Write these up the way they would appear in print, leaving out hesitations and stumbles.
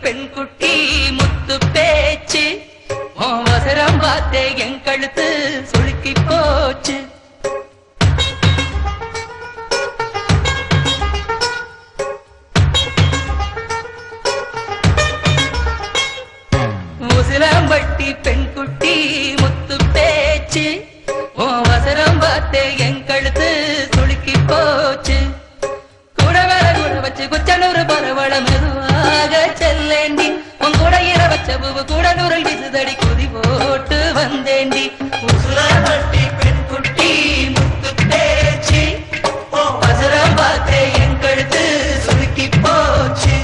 பெண் குட்டி முத்து பேச்சு அவசரம் பார்த்தே என் கழுத்து சுளுக்கி போச்சு உசிலம்பட்டி பெண் குட்டி முத்து பேச்சு அவசரம் பார்த்தே என் கழுத்து சுளுக்கி போச்சு கூட வச்சு குச்சனூர் பரவள மெதுவாக செல்லேண்டி உன் கூட இர வச்ச பூவு கூட நூறல் விசுதடி குதி போட்டு வந்தேண்டி உசிலம்பட்டி பெண் குட்டி முத்து பேச்சு அவசரம் பார்த்தே என் கழுத்து சுளுக்கி போச்சு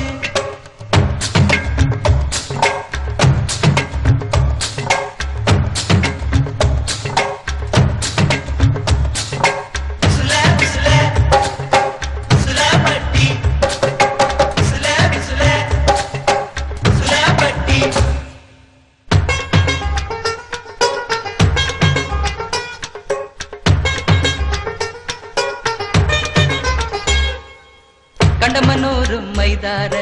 கண்டமனூரும் மைதார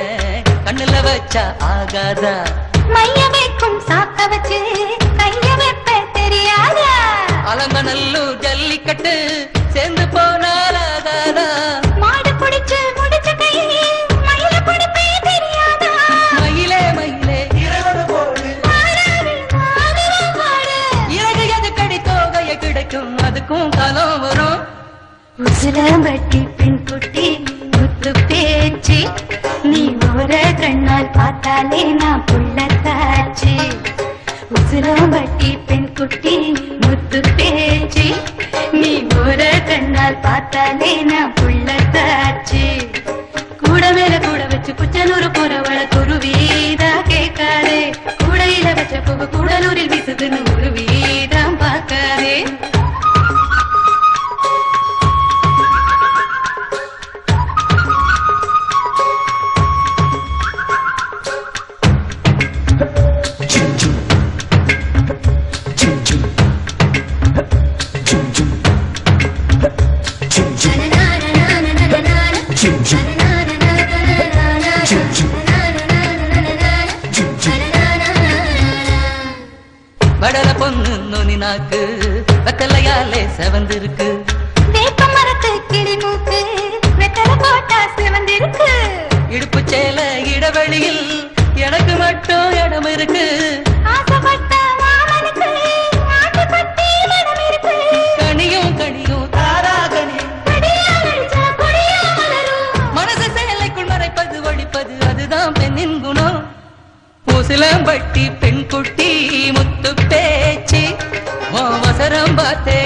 கண்ணுல வச்சா ஆகாதா மைய வைக்கும் சாக்க வச்சு கைய வைப்ப தெரியாதா அலங்கநல்லூர் ஜல்லிக்கட்டு சேர்ந்து போனால் ஆகாதா மாடு பிடிச்சு முடிச்ச கையிலே மயில பிடிப்பே தெரியாதா மயிலே மயிலே இரவு போடு இறகு எதுக்கடி தோகைய கிடைக்கும் அதுக்கும் காலம் வரும் உசிலம்பட்டி பெண் குட்டி முத்து பேச்சு நீ ஒரு கண்ணால் பார்த்தாலே நான் புள்ளத்தாச்சு உசிலம்பட்டி பெண் குட்டி முத்து பேச்சு நீ ஒரு கண்ணால் பார்த்தாலே நான் புள்ளத்தாச்சு கூட மேல கூட வச்சு குச்சனூர் போறவள குருவீதா கேட்காதே கூடையில வச்ச பூவு கூடலூரில் வீசுதுன்னு ஒரு வீதம் பார்க்காதே வடல பொண்ணு நுனி நாக்கு வெத்தலையாலே செவந்திருக்கு வேப்ப மரத்து கிளி மூக்கு வெத்தலை போட்டா சிவந்திருக்கு இடுப்பு சேல இடவெளியில் எனக்கு மட்டும் இடம் இருக்கு ஆசைப்பட்ட மாமனுக்கு ஆட்டுப்பட்டி மனம் இருக்கு கனியும் கனியும் தாராகனி படியா நடிச்சா கொடியா மலரும் மனசு சேலைக்குள் மறைப்பது ஒழிப்பது அதுதான் பெண்ணின் குணம் உசிலம்பட்டி பெண் குட்டி முத்து பேச்சு அவசரம் பார்த்தே